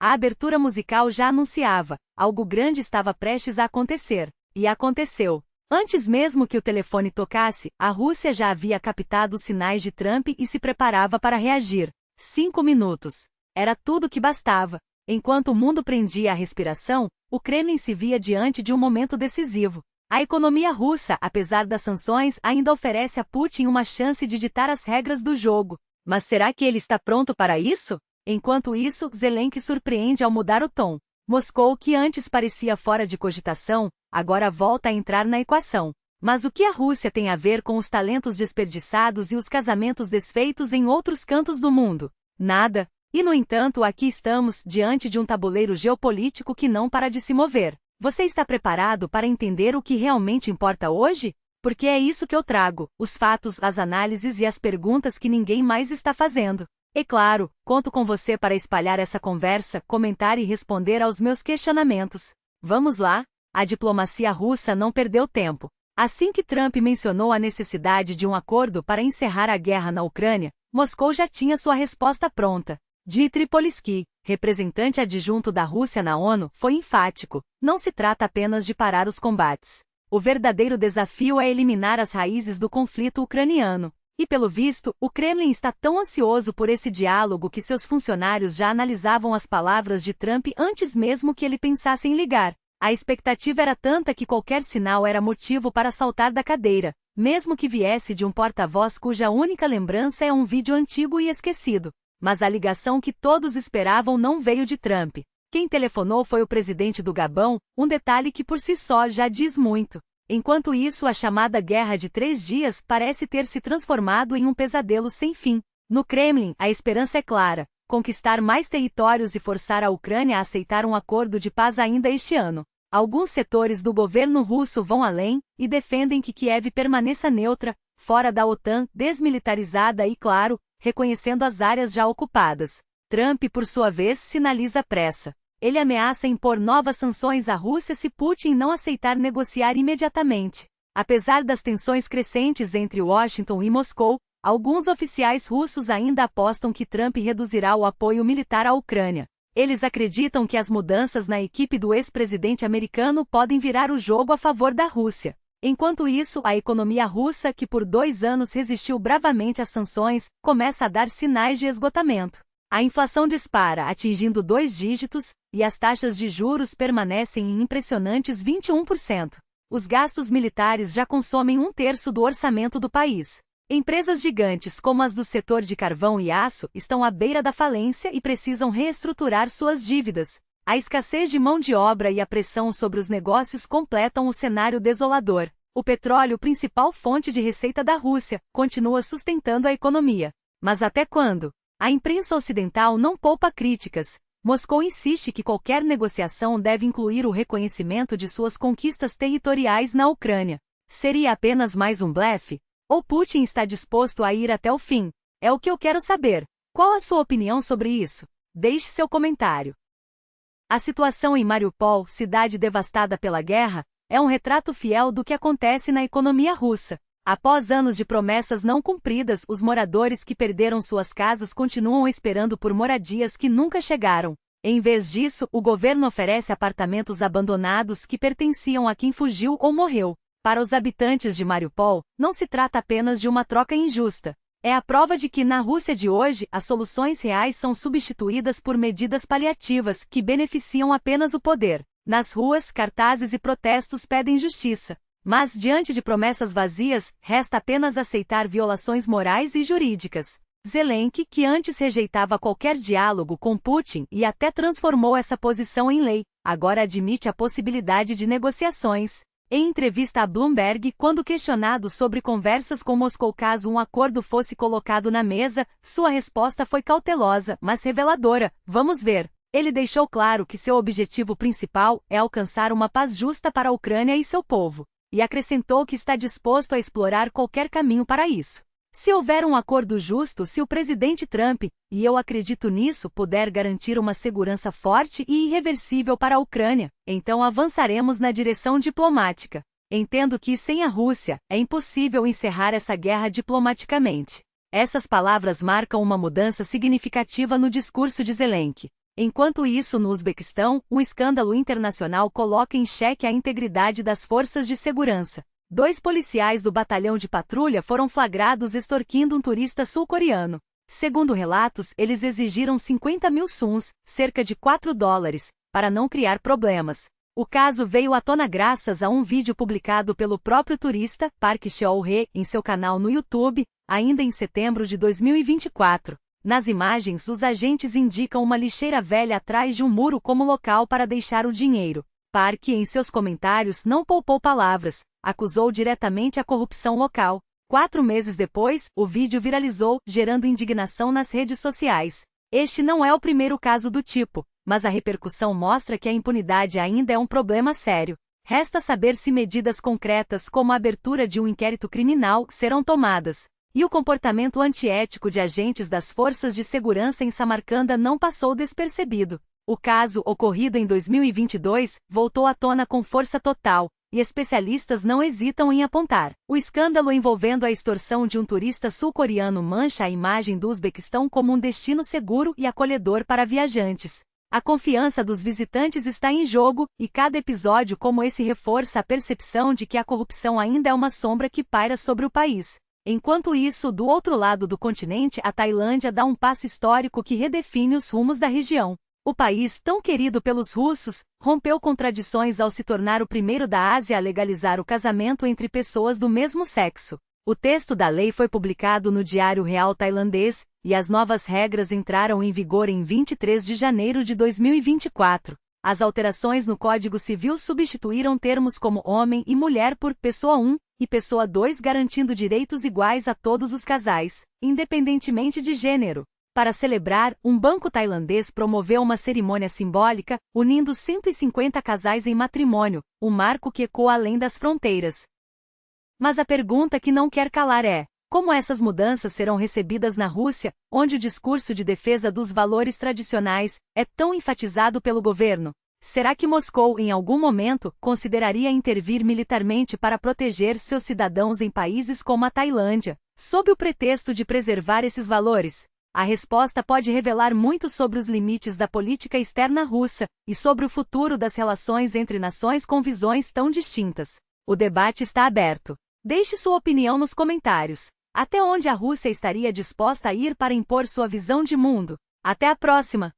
A abertura musical já anunciava, algo grande estava prestes a acontecer. E aconteceu. Antes mesmo que o telefone tocasse, a Rússia já havia captado os sinais de Trump e se preparava para reagir. 5 minutos. Era tudo que bastava. Enquanto o mundo prendia a respiração, o Kremlin se via diante de um momento decisivo. A economia russa, apesar das sanções, ainda oferece a Putin uma chance de ditar as regras do jogo. Mas será que ele está pronto para isso? Enquanto isso, Zelensky surpreende ao mudar o tom. Moscou, que antes parecia fora de cogitação, agora volta a entrar na equação. Mas o que a Rússia tem a ver com os talentos desperdiçados e os casamentos desfeitos em outros cantos do mundo? Nada. E, no entanto, aqui estamos, diante de um tabuleiro geopolítico que não para de se mover. Você está preparado para entender o que realmente importa hoje? Porque é isso que eu trago, os fatos, as análises e as perguntas que ninguém mais está fazendo. E claro, conto com você para espalhar essa conversa, comentar e responder aos meus questionamentos. Vamos lá? A diplomacia russa não perdeu tempo. Assim que Trump mencionou a necessidade de um acordo para encerrar a guerra na Ucrânia, Moscou já tinha sua resposta pronta. Dmitry Polsky, representante adjunto da Rússia na ONU, foi enfático. Não se trata apenas de parar os combates. O verdadeiro desafio é eliminar as raízes do conflito ucraniano. E pelo visto, o Kremlin está tão ansioso por esse diálogo que seus funcionários já analisavam as palavras de Trump antes mesmo que ele pensasse em ligar. A expectativa era tanta que qualquer sinal era motivo para saltar da cadeira, mesmo que viesse de um porta-voz cuja única lembrança é um vídeo antigo e esquecido. Mas a ligação que todos esperavam não veio de Trump. Quem telefonou foi o presidente do Gabão, um detalhe que por si só já diz muito. Enquanto isso, a chamada Guerra de 3 Dias parece ter se transformado em um pesadelo sem fim. No Kremlin, a esperança é clara: conquistar mais territórios e forçar a Ucrânia a aceitar um acordo de paz ainda este ano. Alguns setores do governo russo vão além e defendem que Kiev permaneça neutra, fora da OTAN, desmilitarizada e, claro, reconhecendo as áreas já ocupadas. Trump, por sua vez, sinaliza pressa. Ele ameaça impor novas sanções à Rússia se Putin não aceitar negociar imediatamente. Apesar das tensões crescentes entre Washington e Moscou, alguns oficiais russos ainda apostam que Trump reduzirá o apoio militar à Ucrânia. Eles acreditam que as mudanças na equipe do ex-presidente americano podem virar o jogo a favor da Rússia. Enquanto isso, a economia russa, que por 2 anos resistiu bravamente às sanções, começa a dar sinais de esgotamento. A inflação dispara, atingindo 2 dígitos, e as taxas de juros permanecem em impressionantes 21%. Os gastos militares já consomem 1/3 do orçamento do país. Empresas gigantes como as do setor de carvão e aço estão à beira da falência e precisam reestruturar suas dívidas. A escassez de mão de obra e a pressão sobre os negócios completam o cenário desolador. O petróleo, principal fonte de receita da Rússia, continua sustentando a economia. Mas até quando? A imprensa ocidental não poupa críticas. Moscou insiste que qualquer negociação deve incluir o reconhecimento de suas conquistas territoriais na Ucrânia. Seria apenas mais um blefe? Ou Putin está disposto a ir até o fim? É o que eu quero saber. Qual a sua opinião sobre isso? Deixe seu comentário. A situação em Mariupol, cidade devastada pela guerra, é um retrato fiel do que acontece na economia russa. Após anos de promessas não cumpridas, os moradores que perderam suas casas continuam esperando por moradias que nunca chegaram. Em vez disso, o governo oferece apartamentos abandonados que pertenciam a quem fugiu ou morreu. Para os habitantes de Mariupol, não se trata apenas de uma troca injusta. É a prova de que, na Rússia de hoje, as soluções reais são substituídas por medidas paliativas que beneficiam apenas o poder. Nas ruas, cartazes e protestos pedem justiça. Mas, diante de promessas vazias, resta apenas aceitar violações morais e jurídicas. Zelensky, que antes rejeitava qualquer diálogo com Putin e até transformou essa posição em lei, agora admite a possibilidade de negociações. Em entrevista a Bloomberg, quando questionado sobre conversas com Moscou caso um acordo fosse colocado na mesa, sua resposta foi cautelosa, mas reveladora. Vamos ver. Ele deixou claro que seu objetivo principal é alcançar uma paz justa para a Ucrânia e seu povo. E acrescentou que está disposto a explorar qualquer caminho para isso. Se houver um acordo justo, se o presidente Trump, e eu acredito nisso, puder garantir uma segurança forte e irreversível para a Ucrânia, então avançaremos na direção diplomática. Entendo que, sem a Rússia, é impossível encerrar essa guerra diplomaticamente. Essas palavras marcam uma mudança significativa no discurso de Zelensky. Enquanto isso, no Uzbequistão, um escândalo internacional coloca em xeque a integridade das forças de segurança. 2 policiais do batalhão de patrulha foram flagrados extorquindo um turista sul-coreano. Segundo relatos, eles exigiram 50 mil suns, cerca de $4, para não criar problemas. O caso veio à tona graças a um vídeo publicado pelo próprio turista, Park Cheol-hye, em seu canal no YouTube, ainda em setembro de 2024. Nas imagens, os agentes indicam uma lixeira velha atrás de um muro como local para deixar o dinheiro. Park, em seus comentários, não poupou palavras, acusou diretamente a corrupção local. 4 meses depois, o vídeo viralizou, gerando indignação nas redes sociais. Este não é o primeiro caso do tipo, mas a repercussão mostra que a impunidade ainda é um problema sério. Resta saber se medidas concretas como a abertura de um inquérito criminal serão tomadas. E o comportamento antiético de agentes das forças de segurança em Samarcanda não passou despercebido. O caso, ocorrido em 2022, voltou à tona com força total, e especialistas não hesitam em apontar. O escândalo envolvendo a extorsão de um turista sul-coreano mancha a imagem do Uzbequistão como um destino seguro e acolhedor para viajantes. A confiança dos visitantes está em jogo, e cada episódio como esse reforça a percepção de que a corrupção ainda é uma sombra que paira sobre o país. Enquanto isso, do outro lado do continente, a Tailândia dá um passo histórico que redefine os rumos da região. O país, tão querido pelos russos, rompeu com tradições ao se tornar o primeiro da Ásia a legalizar o casamento entre pessoas do mesmo sexo. O texto da lei foi publicado no Diário Real Tailandês, e as novas regras entraram em vigor em 23 de janeiro de 2024. As alterações no Código Civil substituíram termos como homem e mulher por pessoa 1 e pessoa 2, garantindo direitos iguais a todos os casais, independentemente de gênero. Para celebrar, um banco tailandês promoveu uma cerimônia simbólica, unindo 150 casais em matrimônio, um marco que ecoa além das fronteiras. Mas a pergunta que não quer calar é: como essas mudanças serão recebidas na Rússia, onde o discurso de defesa dos valores tradicionais é tão enfatizado pelo governo? Será que Moscou, em algum momento, consideraria intervir militarmente para proteger seus cidadãos em países como a Tailândia, sob o pretexto de preservar esses valores? A resposta pode revelar muito sobre os limites da política externa russa e sobre o futuro das relações entre nações com visões tão distintas. O debate está aberto. Deixe sua opinião nos comentários. Até onde a Rússia estaria disposta a ir para impor sua visão de mundo? Até a próxima!